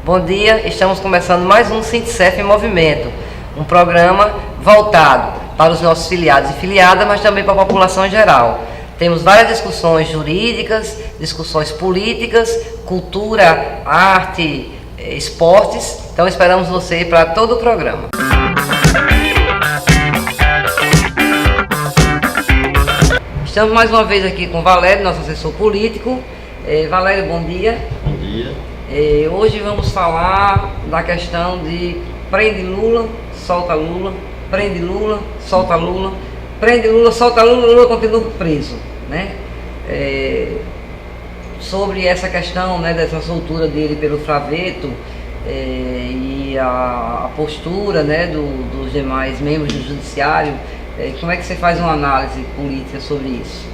Bom dia, estamos começando mais um Sintcef em Movimento, um programa voltado para os nossos filiados e filiadas, mas também para a população em geral. Temos várias discussões jurídicas, discussões políticas, cultura, arte, esportes, então esperamos você para todo o programa. Estamos mais uma vez aqui com o Valério, nosso assessor político. Valério, bom dia. Bom dia. Hoje vamos falar da questão de prende Lula, solta Lula, prende Lula, solta Lula, prende Lula, solta Lula, Lula continua preso, né? Sobre essa questão, né, dessa soltura dele pelo Fraveto e a postura, né, dos demais membros do judiciário, como é que você faz uma análise política sobre isso?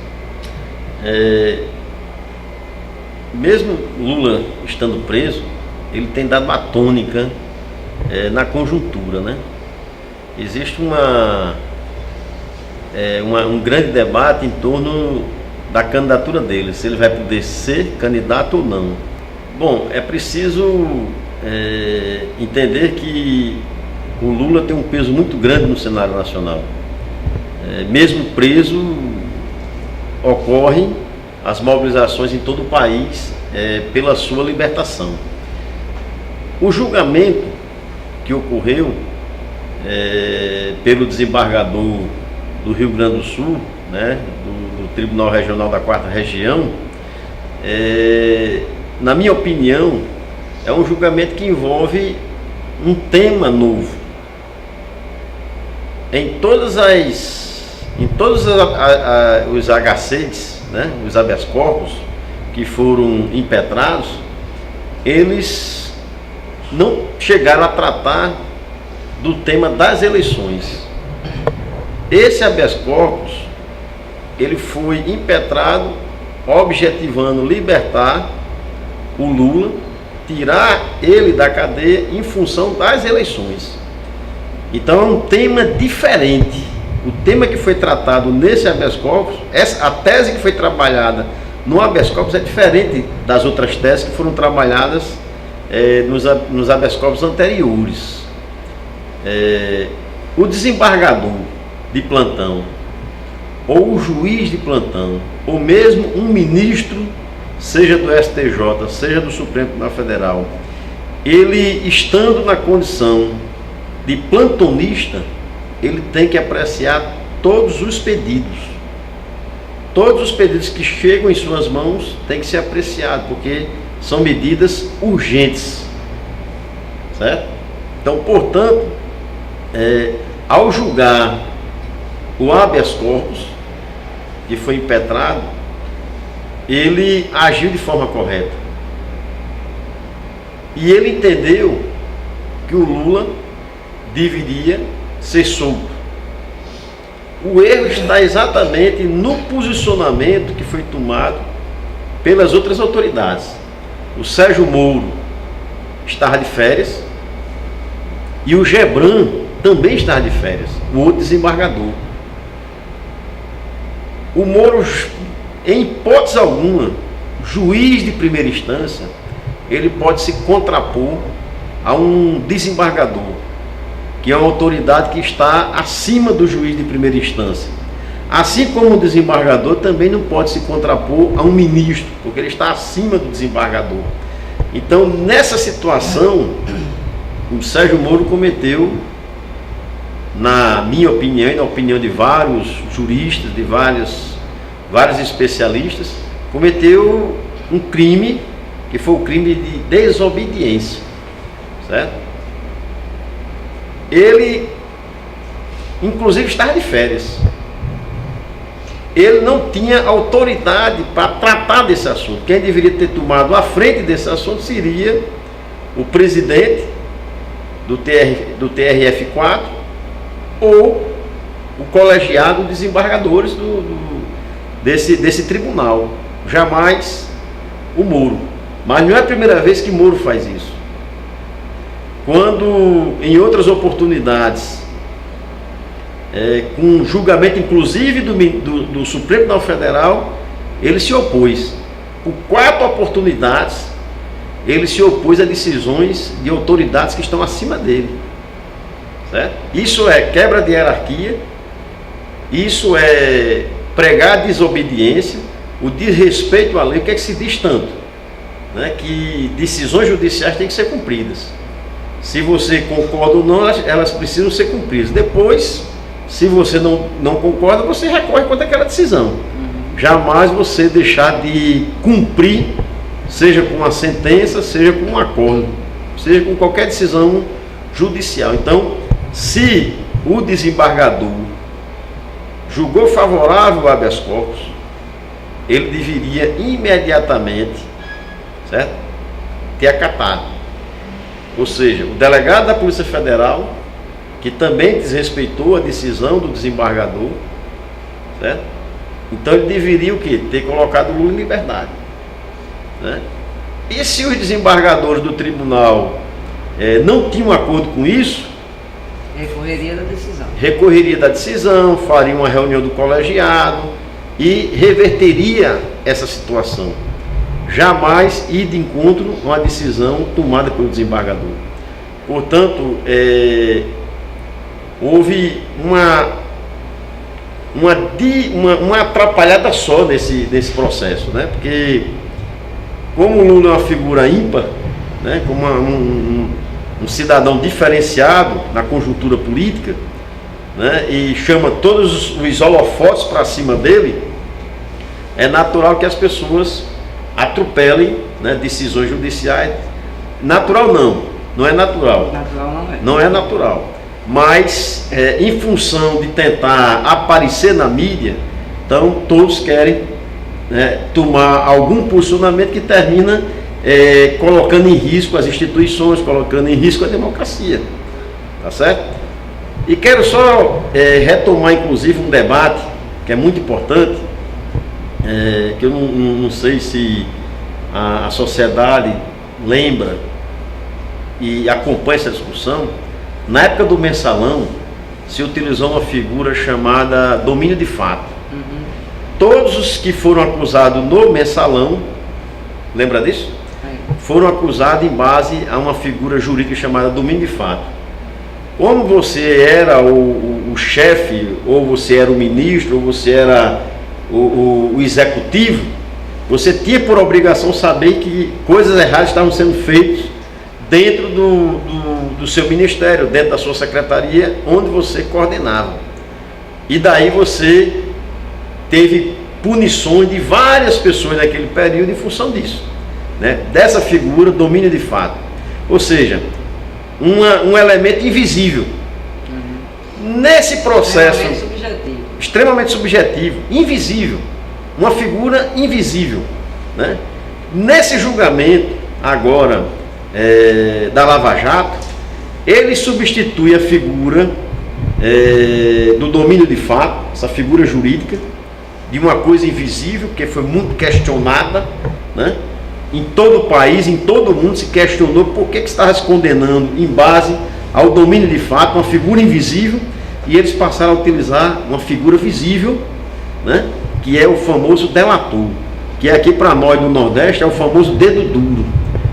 Mesmo Lula estando preso, ele tem dado uma tônica na conjuntura, né? Existe um grande debate em torno da candidatura dele, se ele vai poder ser candidato ou não. Bom, é preciso entender que o Lula tem um peso muito grande no cenário nacional. Mesmo preso, ocorrem as mobilizações em todo o país pela sua libertação. O julgamento que ocorreu pelo desembargador do Rio Grande do Sul, né, do Tribunal Regional da 4ª Região, na minha opinião, é um julgamento que envolve um tema novo. Em todos os HCs, né, os habeas corpus que foram impetrados, eles não chegaram a tratar do tema das eleições. Esse habeas corpus, ele foi impetrado objetivando libertar o Lula, tirar ele da cadeia em função das eleições. Então é um tema diferente. O tema que foi tratado nesse habeas corpus, a tese que foi trabalhada no habeas corpus é diferente das outras teses que foram trabalhadas nos habeas corpus anteriores. O desembargador de plantão, ou o juiz de plantão, ou mesmo um ministro, seja do STJ, seja do Supremo Tribunal Federal, ele estando na condição de plantonista, ele tem que apreciar todos os pedidos. Todos os pedidos que chegam em suas mãos têm que ser apreciados, porque são medidas urgentes, certo? Então, portanto, ao julgar o habeas corpus, que foi impetrado, ele agiu de forma correta. E ele entendeu que o Lula deveria ser solto. O erro está exatamente no posicionamento que foi tomado pelas outras autoridades. O Sérgio Moro estava de férias e o Gebran também estava de férias, o outro desembargador. O Moro, em hipótese alguma, juiz de primeira instância, ele pode se contrapor a um desembargador, que é uma autoridade que está acima do juiz de primeira instância. Assim como o desembargador também não pode se contrapor a um ministro, porque ele está acima do desembargador. Então, nessa situação, o Sérgio Moro cometeu, na minha opinião e na opinião de vários juristas, de vários especialistas, cometeu um crime, que foi o crime de desobediência, certo? Ele, inclusive, estava de férias. Ele não tinha autoridade para tratar desse assunto. Quem deveria ter tomado a frente desse assunto seria o presidente do TRF4 ou o colegiado de desembargadores desse tribunal. Jamais o Moro. Mas não é a primeira vez que Moro faz isso. Quando, em outras oportunidades, com julgamento inclusive do Supremo Tribunal Federal, ele se opôs. Por 4 oportunidades, ele se opôs a decisões de autoridades que estão acima dele. Certo? Isso é quebra de hierarquia, isso é pregar a desobediência, o desrespeito à lei. O que é que se diz tanto? Né? Que decisões judiciais têm que ser cumpridas. Se você concorda ou não, elas precisam ser cumpridas. Depois, se você não concorda, você recorre contra aquela decisão. Jamais você deixar de cumprir, seja com uma sentença, seja com um acordo, seja com qualquer decisão judicial. Então, se o desembargador julgou favorável ao habeas corpus, ele deveria imediatamente, certo, ter acatado. Ou seja, o delegado da Polícia Federal, que também desrespeitou a decisão do desembargador, certo? Então ele deveria o quê? Ter colocado o Lula em liberdade, né? E se os desembargadores do tribunal não tinham acordo com isso, recorreria da decisão, faria uma reunião do colegiado e reverteria essa situação. Jamais ir de encontro a uma decisão tomada pelo desembargador. Portanto, houve uma atrapalhada só nesse processo, né? Porque como o Lula é uma figura ímpar, né? Como um cidadão diferenciado na conjuntura política, né? E chama todos os holofotes para cima dele, é natural que as pessoas atropelem, né, decisões judiciais. Natural não é natural. Não é natural. Mas em função de tentar aparecer na mídia, então todos querem, né, tomar algum posicionamento que termina colocando em risco as instituições, colocando em risco a democracia. Tá certo? E quero só retomar inclusive um debate que é muito importante, que eu não sei se a sociedade lembra e acompanha essa discussão. Na época do mensalão, se utilizou uma figura chamada domínio de fato. Todos os que foram acusados no mensalão, lembra disso? Foram acusados em base a uma figura jurídica chamada domínio de fato. Como você era o chefe, ou você era o ministro, ou você era o executivo, você tinha por obrigação saber que coisas erradas estavam sendo feitas dentro do seu ministério, dentro da sua secretaria, onde você coordenava. E daí você teve punições de várias pessoas naquele período em função disso, né? Dessa figura, domínio de fato. Ou seja, um elemento invisível. Nesse processo extremamente subjetivo, invisível, uma figura invisível, né? Nesse julgamento agora da Lava Jato, ele substitui a figura do domínio de fato, essa figura jurídica, de uma coisa invisível, que foi muito questionada, né? Em todo o país, em todo o mundo se questionou por que estava se condenando em base ao domínio de fato, uma figura invisível, e eles passaram a utilizar uma figura visível, né? Que é o famoso delator, que aqui para nós do Nordeste é o famoso dedo duro,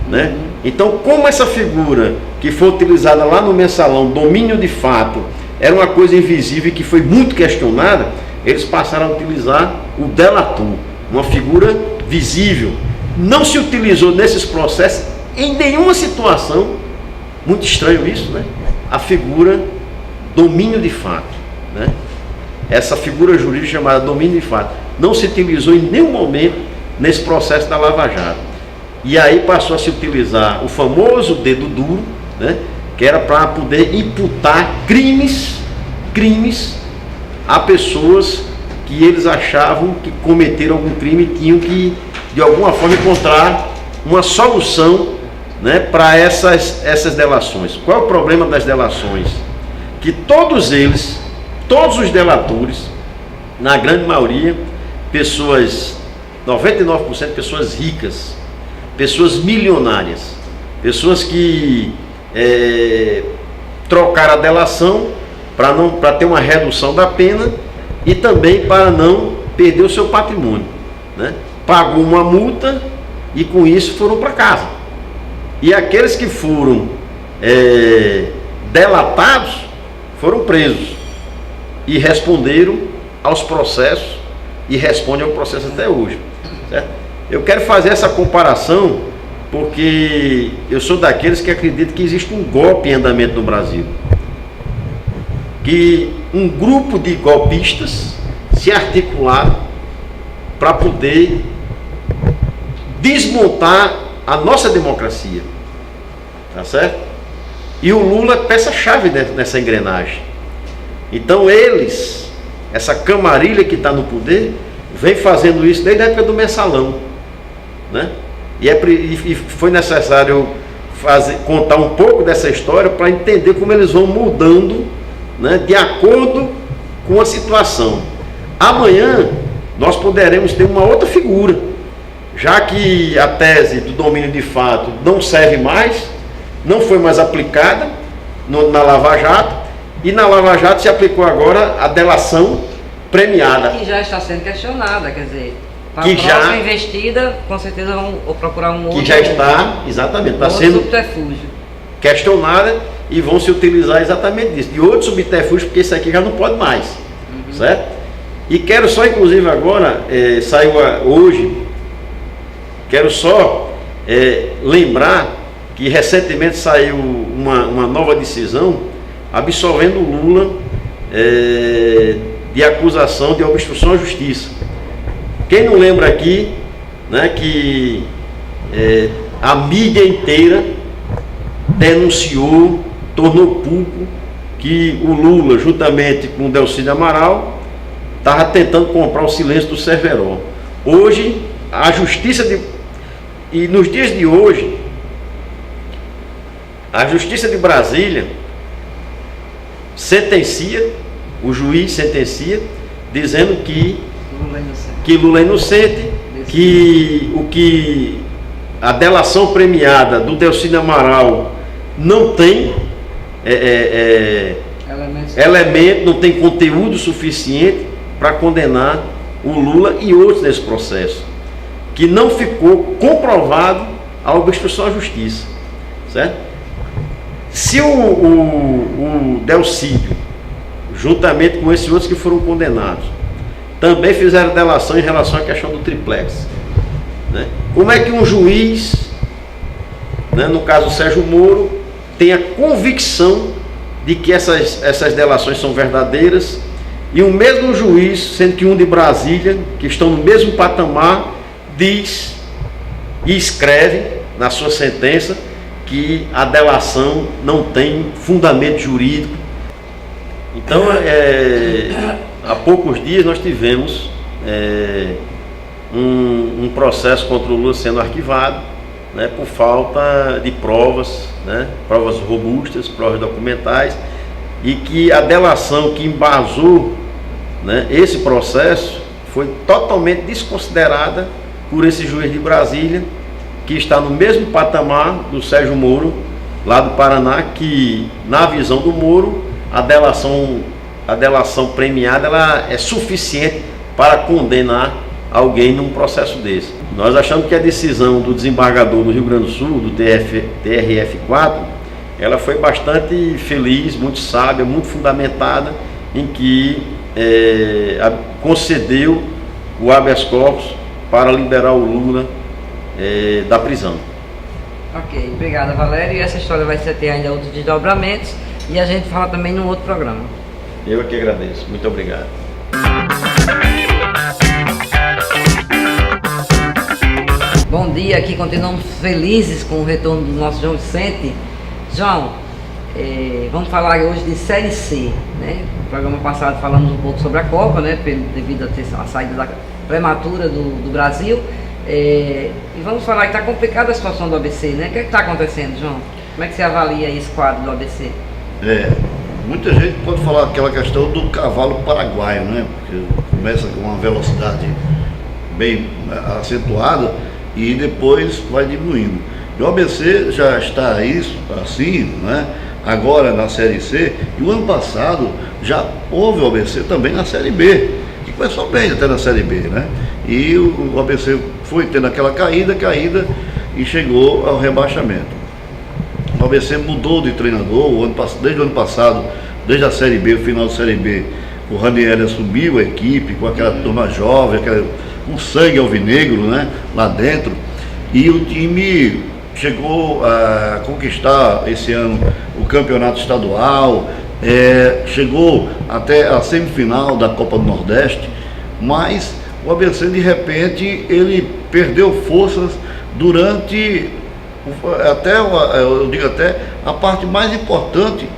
né? Então, como essa figura que foi utilizada lá no mensalão, domínio de fato, era uma coisa invisível e que foi muito questionada, eles passaram a utilizar o delator, uma figura visível. Não se utilizou nesses processos em nenhuma situação, muito estranho isso, né? A figura domínio de fato, né? Essa figura jurídica chamada domínio de fato não se utilizou em nenhum momento nesse processo da Lava Jato. E aí passou a se utilizar o famoso dedo duro, né? Que era para poder imputar crimes a pessoas que eles achavam que cometeram algum crime e tinham que, de alguma forma, encontrar uma solução, né, para essas delações. Qual é o problema das delações? Que todos os delatores, na grande maioria, pessoas, 99% pessoas ricas, pessoas milionárias, pessoas que trocaram a delação para ter uma redução da pena e também para não perder o seu patrimônio, né? Pagou uma multa e com isso foram para casa, e aqueles que foram delatados foram presos e responderam aos processos e respondem ao processo até hoje, certo? Eu quero fazer essa comparação porque eu sou daqueles que acreditam que existe um golpe em andamento no Brasil, que um grupo de golpistas se articularam para poder desmontar a nossa democracia, tá certo? E o Lula é peça-chave nessa engrenagem. Então eles, essa camarilha que está no poder, vem fazendo isso desde a época do mensalão, né? E foi necessário contar um pouco dessa história para entender como eles vão mudando, né, de acordo com a situação. Amanhã nós poderemos ter uma outra figura, já que a tese do domínio de fato não serve mais, não foi mais aplicada na Lava Jato, e na Lava Jato se aplicou agora a delação premiada. Que já está sendo questionada, quer dizer, para que a próxima já investida, com certeza vão procurar um outro. Que já está, exatamente, está sendo subterfúgio questionada e vão se utilizar exatamente disso, de outro subterfúgio, porque isso aqui já não pode mais, certo? E quero só, inclusive agora, saiu hoje, quero só lembrar que recentemente saiu uma nova decisão absolvendo o Lula de acusação de obstrução à justiça. Quem não lembra aqui, né, que a mídia inteira denunciou, tornou público que o Lula, juntamente com o Delcídio Amaral, estava tentando comprar o silêncio do Cerveró. Hoje, a justiça e nos dias de hoje, a Justiça de Brasília sentencia, o juiz sentencia, dizendo que Lula é inocente, que a delação premiada do Delcídio Amaral não tem elemento, não tem conteúdo suficiente para condenar o Lula e outros nesse processo, que não ficou comprovado a obstrução à justiça, certo? Se o Delcídio, juntamente com esses outros que foram condenados, também fizeram delação em relação à questão do triplex, né? Como é que um juiz, né, no caso Sérgio Moro, tem a convicção de que essas delações são verdadeiras, e o mesmo juiz, sendo que um de Brasília, que estão no mesmo patamar, diz e escreve na sua sentença que a delação não tem fundamento jurídico. Então, há poucos dias nós tivemos um processo contra o Lula sendo arquivado, né, por falta de provas, né, provas robustas, provas documentais, e que a delação que embasou, né, esse processo foi totalmente desconsiderada por esse juiz de Brasília, que está no mesmo patamar do Sérgio Moro, lá do Paraná, que na visão do Moro a delação premiada ela é suficiente para condenar alguém num processo desse. Nós achamos que a decisão do desembargador no Rio Grande do Sul, do TRF4, ela foi bastante feliz, muito sábia, muito fundamentada, em que concedeu o habeas corpus para liberar o Lula da prisão. Ok, obrigada, Valério. E essa história vai ter ainda outros desdobramentos e a gente fala também num outro programa. Eu que agradeço. Muito obrigado. Bom dia, aqui continuamos felizes com o retorno do nosso João Vicente. João, vamos falar hoje de Série C, né? No programa passado falamos um pouco sobre a Copa, né? Devido à saída prematura do Brasil. E vamos falar que está complicada a situação do ABC, né? O que está acontecendo, João? Como é que você avalia esse quadro do ABC? Muita gente pode falar aquela questão do cavalo paraguaio, né? Porque começa com uma velocidade bem acentuada e depois vai diminuindo. E o ABC já está assim, né? Agora na Série C, e o ano passado já houve o ABC também na Série B, que começou bem até na Série B, né? E o ABC foi tendo aquela caída e chegou ao rebaixamento. O ABC mudou de treinador desde o ano passado, desde a Série B, o final da Série B. O Ranieri assumiu a equipe com aquela turma jovem, um sangue alvinegro, né, lá dentro. E o time chegou a conquistar esse ano o campeonato estadual, chegou até a semifinal da Copa do Nordeste, mas o ABC de repente ele perdeu forças durante eu digo até a parte mais importante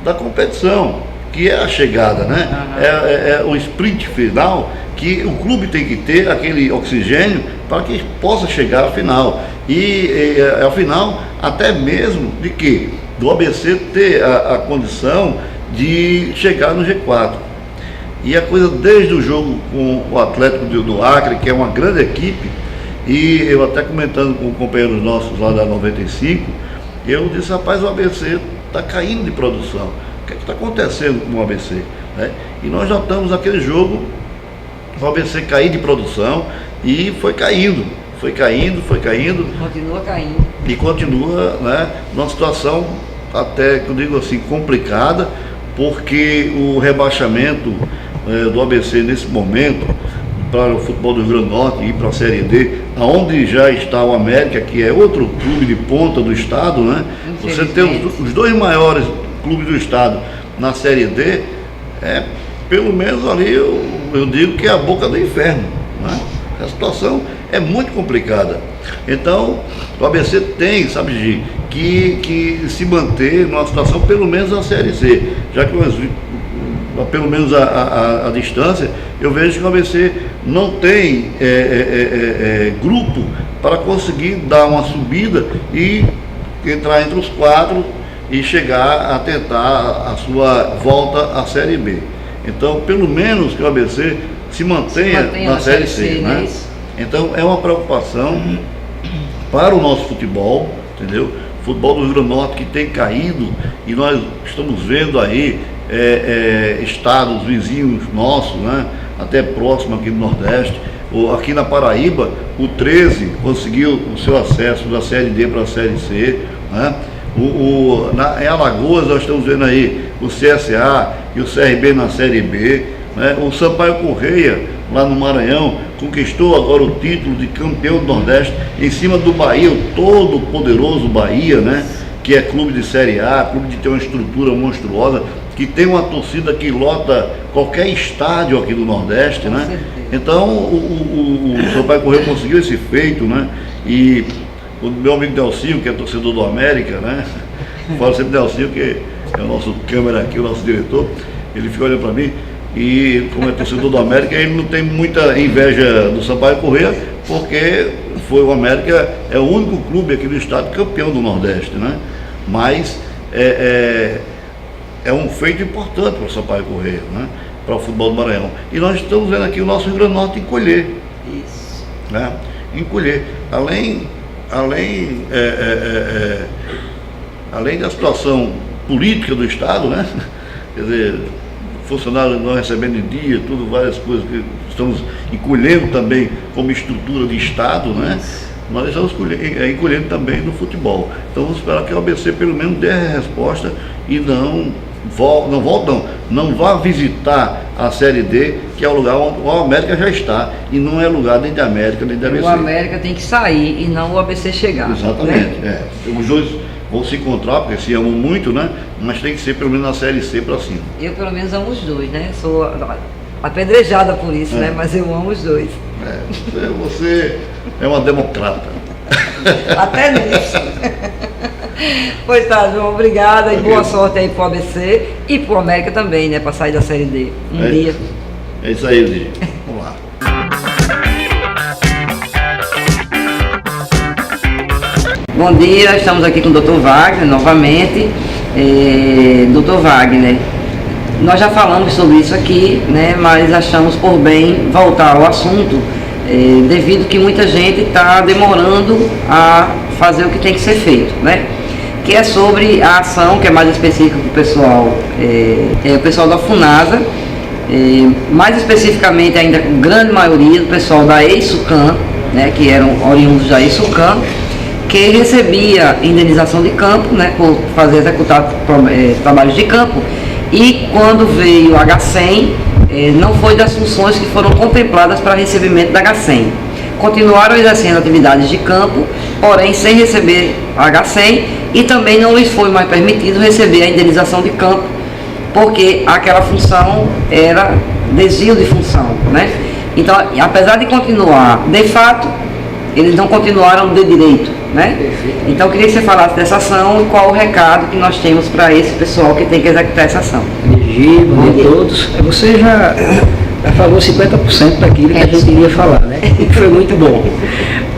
da competição, que é a chegada, né? É o sprint final, que o clube tem que ter aquele oxigênio para que possa chegar à final. E ao final, até mesmo de que do ABC ter a condição de chegar no G4. E a coisa desde o jogo com o Atlético do Acre, que é uma grande equipe, e eu até comentando com companheiros nossos lá da 95, eu disse, rapaz, o ABC está caindo de produção. O que está acontecendo com o ABC? Né? E nós notamos aquele jogo, o ABC cair de produção e foi caindo. Continua caindo. E continua, né, numa situação até, que eu digo assim, complicada, porque o rebaixamento do ABC nesse momento, para o futebol do Rio Grande do Norte e ir para a Série D, onde já está o América, que é outro clube de ponta do estado, né? Você tem os dois maiores clubes do estado na Série D, pelo menos ali eu digo que é a boca do inferno, né? A situação é muito complicada. Então, o ABC tem, sabe, Gi, que se manter numa situação pelo menos na Série C, já que pelo menos a distância, eu vejo que o ABC não tem grupo para conseguir dar uma subida e entrar entre os 4 e chegar a tentar a sua volta à Série B. Então, pelo menos que o ABC se mantenha na Série C, né? Então, é uma preocupação para o nosso futebol, entendeu? O futebol do Rio Grande do Norte que tem caído, e nós estamos vendo aí estados vizinhos nossos, né? Até próximo aqui do Nordeste. Aqui na Paraíba, o 13 conseguiu o seu acesso da Série D para a Série C, né? Em Alagoas nós estamos vendo aí o CSA e o CRB na Série B, né? O Sampaio Correia, lá no Maranhão, conquistou agora o título de campeão do Nordeste em cima do Bahia, o todo poderoso Bahia, né? Que é clube de Série A, clube de ter uma estrutura monstruosa, que tem uma torcida que lota qualquer estádio aqui do Nordeste, né? Então o Sampaio Correia conseguiu esse feito, né? E o meu amigo Delcinho, que é torcedor do América, né? Falo sempre Delcinho, que é o nosso câmera aqui, o nosso diretor, ele fica olhando para mim, e como é torcedor do América, ele não tem muita inveja do Sampaio Correia, porque o América é o único clube aqui do estado campeão do Nordeste, né? Mas é um feito importante para o Sampaio Correia, né? Para o futebol do Maranhão. E nós estamos vendo aqui o nosso Rio Grande do Norte encolher. Isso. Né? Encolher. Além da situação política do estado, né? Quer dizer, funcionários não recebendo em dia, tudo, várias coisas que estamos encolhendo também como estrutura de estado, né? Nós estamos encolhendo também no futebol. Então vamos esperar que o ABC pelo menos dê a resposta e não vá visitar a Série D, que é o lugar onde o América já está, e não é lugar nem de América nem de ABC. O América tem que sair e não o ABC chegar. Exatamente, né? Os dois vão se encontrar, porque se amam muito, né? Mas tem que ser pelo menos na Série C para cima. Eu pelo menos amo os dois, né? Sou apedrejada por isso, né? Mas eu amo os dois. Você é uma democrata. Até nisso. Pois tá, João, obrigada e boa sorte aí pro ABC e pro América também, né? Pra sair da Série D dia. É isso aí, Lidia. Vamos lá. Bom dia, estamos aqui com o Dr. Wagner novamente. Dr. Wagner, nós já falamos sobre isso aqui, né? Mas achamos por bem voltar ao assunto, devido que muita gente está demorando a fazer o que tem que ser feito, né? Que é sobre a ação, que é mais específica para o pessoal, o pessoal da FUNASA, mais especificamente ainda com grande maioria do pessoal da EISUCAM, né, que eram oriundos da EISUCAM, que recebia indenização de campo, né, por executar trabalhos de campo, e quando veio o H100, não foi das funções que foram contempladas para recebimento da H100. Continuaram exercendo atividades de campo, porém sem receber a H100, e também não lhes foi mais permitido receber a indenização de campo, porque aquela função era desvio de função, né? Então, apesar de continuar de fato, eles não continuaram de direito, né? Então, eu queria que você falasse dessa ação e qual o recado que nós temos para esse pessoal que tem que executar essa ação. Bom dia a todos. Você já falou 50% daquilo que a gente iria falar, né? E foi muito bom.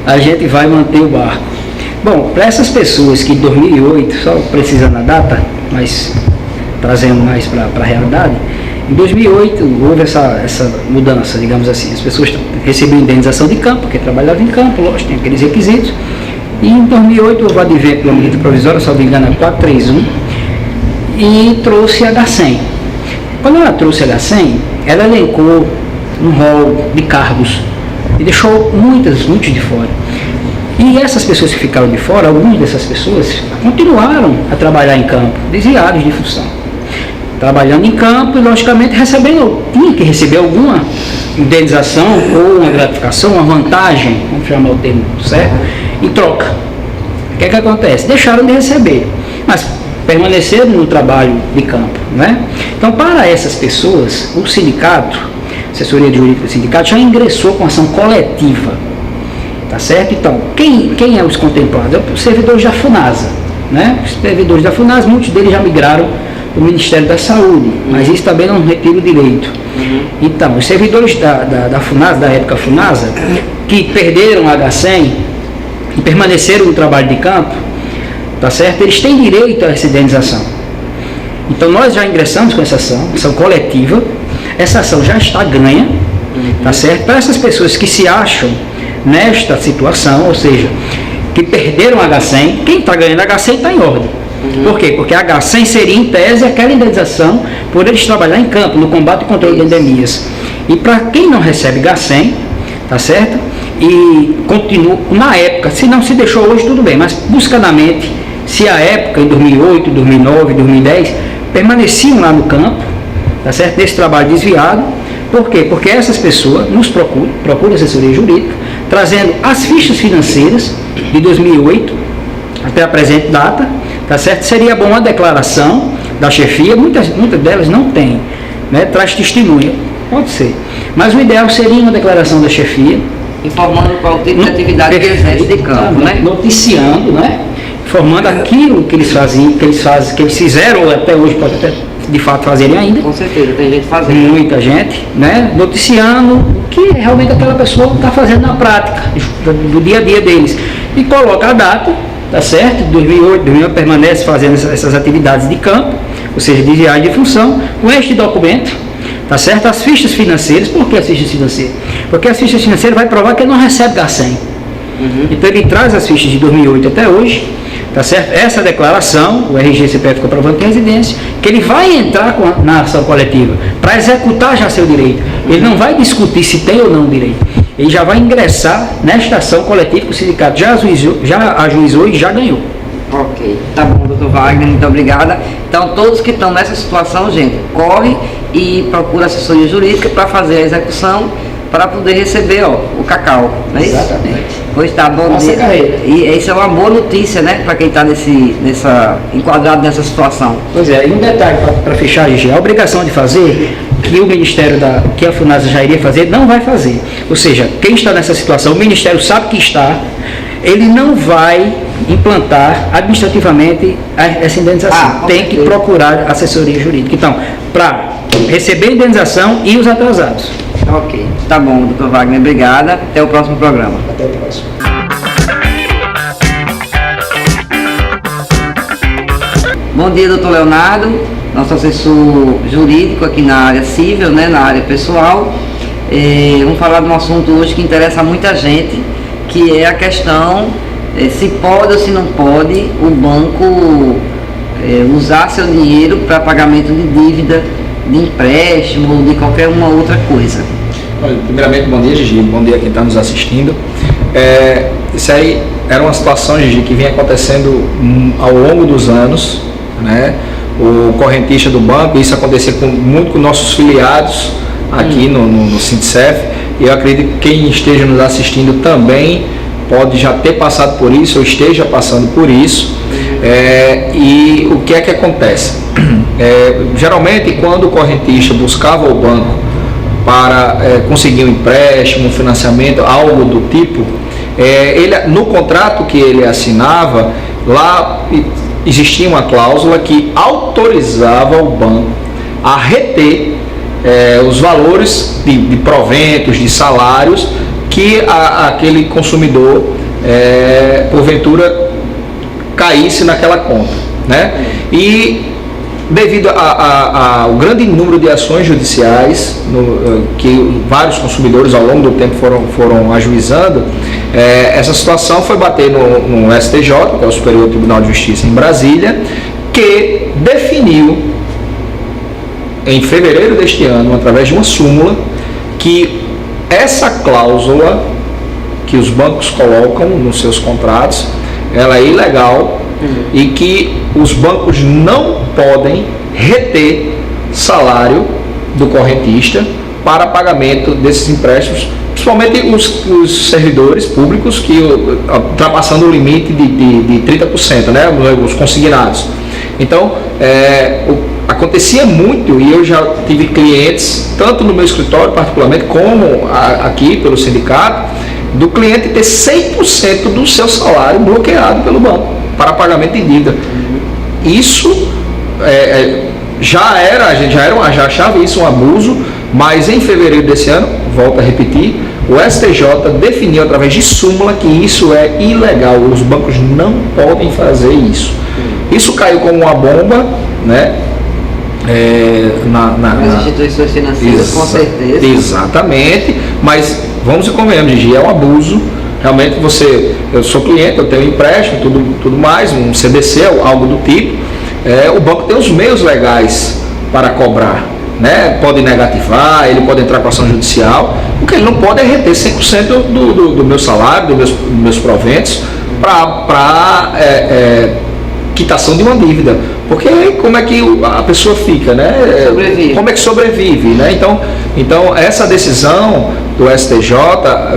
A gente vai manter o barco. Bom, para essas pessoas que em 2008, só precisando a data, mas trazendo mais para a realidade, em 2008 houve essa mudança, digamos assim. As pessoas recebiam indenização de campo, porque trabalhavam em campo, lógico, tem aqueles requisitos. E em 2008 houve o advento da medida provisória, só me engano, a 431, e trouxe a H100. Quando ela trouxe a H100, ela elencou um rol de cargos e deixou muitos de fora. E essas pessoas que ficaram de fora, algumas dessas pessoas continuaram a trabalhar em campo, desviados de função. Trabalhando em campo e, logicamente, tinha que receber alguma indenização ou uma gratificação, uma vantagem, vamos chamar o termo certo, em troca. O que é que acontece? Deixaram de receber, mas permaneceram no trabalho de campo, né? Então, para essas pessoas, o sindicato, a assessoria jurídica do sindicato, já ingressou com ação coletiva, tá certo? Então, quem é os contemplados? É os servidores da FUNASA, né? Os servidores da FUNASA, muitos deles já migraram para o Ministério da Saúde, mas isso também não retira o direito. Então, os servidores da FUNASA, da época FUNASA, que perderam a H100 e permaneceram no trabalho de campo, tá certo? Eles têm direito a essa indenização. Então, nós já ingressamos com essa ação coletiva, essa ação já está ganha, tá certo? Para essas pessoas que se acham nesta situação, ou seja, que perderam a H100, quem está ganhando a H100 está em ordem. Por quê? Porque a H100 seria, em tese, aquela indenização por eles trabalhar em campo, no combate e controle de endemias. E para quem não recebe H100, tá certo? E continua, na época, se não se deixou hoje, tudo bem, mas busca na mente, se a época, em 2008, 2009, 2010, permaneciam lá no campo, tá certo? Nesse trabalho desviado. Por quê? Porque essas pessoas nos procuram assessoria jurídica, trazendo as fichas financeiras de 2008 até a presente data, tá certo? Seria bom a declaração da chefia, muitas delas não têm, né? Traz testemunha, pode ser, mas o ideal seria uma declaração da chefia, informando qual tipo de atividade que eles exercem de campo, né? Noticiando, né? Informando aquilo que eles faziam, que eles fizeram, ou até hoje pode até de fato fazerem ainda. Com certeza, tem gente fazendo. Muita gente, né? Noticiando o que realmente aquela pessoa está fazendo na prática, do dia a dia deles. E coloca a data, tá certo? 2008 permanece fazendo essas atividades de campo, ou seja, de viagem de função, com este documento, tá certo? As fichas financeiras. Por que as fichas financeiras? Porque as fichas financeiras vai provar que ele não recebe H100. Então ele traz as fichas de 2008 até hoje, tá certo? Essa declaração, o RG CPF comprovante de residência, que ele vai entrar na ação coletiva para executar já seu direito. Ele não vai discutir se tem ou não direito. Ele já vai ingressar nesta ação coletiva que o sindicato já ajuizou e já ganhou. Ok, tá bom, doutor Wagner, muito obrigada. Então, todos que estão nessa situação, gente, corre e procura assessoria jurídica para fazer a execução, para poder receber o cacau, não é isso? Exatamente. Pois tá bom. Nossa carreira. E isso é uma boa notícia, né, para quem está enquadrado nessa situação. Pois é, e um detalhe para fechar, Gigi, a obrigação de fazer, que o Ministério que a FUNASA já iria fazer, não vai fazer. Ou seja, quem está nessa situação, o Ministério sabe que está, ele não vai implantar administrativamente essa indenização. Tem que procurar assessoria jurídica. Então, para receber a indenização e os atrasados. Ok, tá bom, doutor Wagner, obrigada. Até o próximo programa. Até o próximo. Bom dia, doutor Leonardo, nosso assessor jurídico aqui na área civil, né, na área pessoal. Vamos falar de um assunto hoje que interessa a muita gente, que é a questão se pode ou se não pode o banco usar seu dinheiro para pagamento de dívida, de empréstimo ou de qualquer uma outra coisa. Primeiramente, bom dia, Gigi, bom dia a quem está nos assistindo. Isso aí era uma situação, Gigi, que vinha acontecendo ao longo dos anos, né? O correntista do banco, isso acontecia muito com nossos filiados aqui no Sintcef, e eu acredito que quem esteja nos assistindo também pode já ter passado por isso, ou esteja passando por isso. E o que é que acontece? Geralmente, quando o correntista buscava o banco para conseguir um empréstimo, um financiamento, algo do tipo, ele, no contrato que ele assinava, lá existia uma cláusula que autorizava o banco a reter os valores de proventos, de salários que aquele consumidor, porventura, caísse naquela conta, né? E devido ao grande número de ações judiciais que vários consumidores ao longo do tempo foram ajuizando, essa situação foi bater no STJ, que é o Superior Tribunal de Justiça em Brasília, que definiu em fevereiro deste ano, através de uma súmula, que essa cláusula que os bancos colocam nos seus contratos, ela é ilegal, e que os bancos não podem reter salário do correntista para pagamento desses empréstimos, principalmente os servidores públicos que ultrapassando o limite de 30%, né, os consignados. Então, acontecia muito, e eu já tive clientes, tanto no meu escritório particularmente, como aqui pelo sindicato, do cliente ter 100% do seu salário bloqueado pelo banco para pagamento de dívida. Isso a gente já achava isso um abuso, mas em fevereiro desse ano, volto a repetir, o STJ definiu através de súmula que isso é ilegal, os bancos não podem fazer isso. Isso caiu como uma bomba, né? Nas instituições financeiras, com certeza. Exatamente, mas vamos e convenhamos, Gigi, é um abuso. Realmente eu sou cliente, eu tenho empréstimo, tudo mais, um CDC, algo do tipo. O banco tem os meios legais para cobrar, né? Pode negativar, ele pode entrar com ação judicial. O que ele não pode é reter 100% do meu salário, dos meus proventos para quitação de uma dívida. Porque como é que a pessoa fica, né? Sobrevive. Como é que sobrevive, né? Então essa decisão do STJ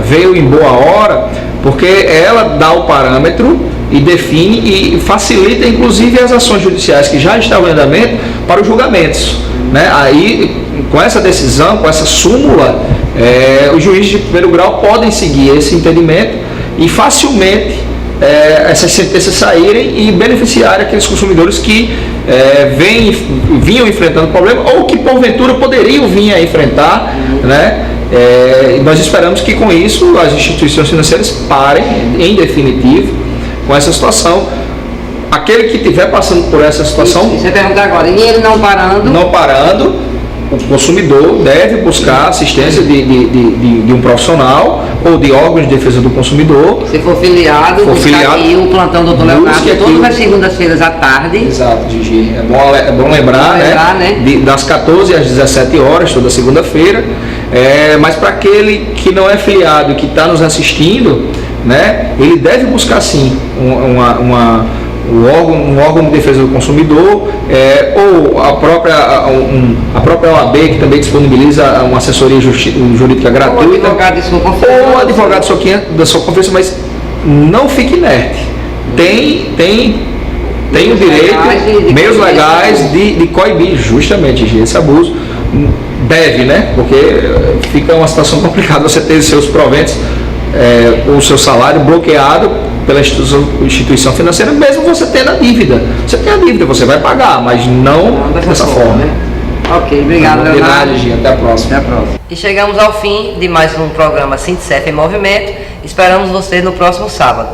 veio em boa hora, porque ela dá o parâmetro e define e facilita inclusive as ações judiciais que já estavam em andamento para os julgamentos, né? Aí, com essa decisão, com essa súmula, os juízes de primeiro grau podem seguir esse entendimento e facilmente essas sentenças saírem e beneficiarem aqueles consumidores que vinham enfrentando problema ou que porventura poderiam vir a enfrentar, né? Nós esperamos que com isso as instituições financeiras parem em definitivo com essa situação. Aquele que estiver passando por essa situação, você pergunta agora, e ele não parando, o consumidor deve buscar assistência de um profissional ou de órgãos de defesa do consumidor. Se for filiado, aqui o plantão do Dr. Leonardo, todas as segundas-feiras à tarde. Exato, Gigi. É bom lembrar, né? Das 14 às 17 horas, toda segunda-feira. Mas para aquele que não é filiado e que está nos assistindo, né, ele deve buscar sim um órgão de defesa do consumidor, ou a própria OAB, que também disponibiliza uma assessoria jurídica gratuita, ou advogado da sua confiança, mas não fique inerte. Tem o direito, meios legais de coibir justamente esse abuso. Deve, né? Porque fica uma situação complicada você ter seus proventos ou seu salário bloqueado pela instituição financeira, mesmo você tendo a dívida. Você tem a dívida, você vai pagar, mas não dessa forma. Ok, obrigado, Leonardo. Até a próxima. E chegamos ao fim de mais um programa Sintcef em Movimento. Esperamos você no próximo sábado.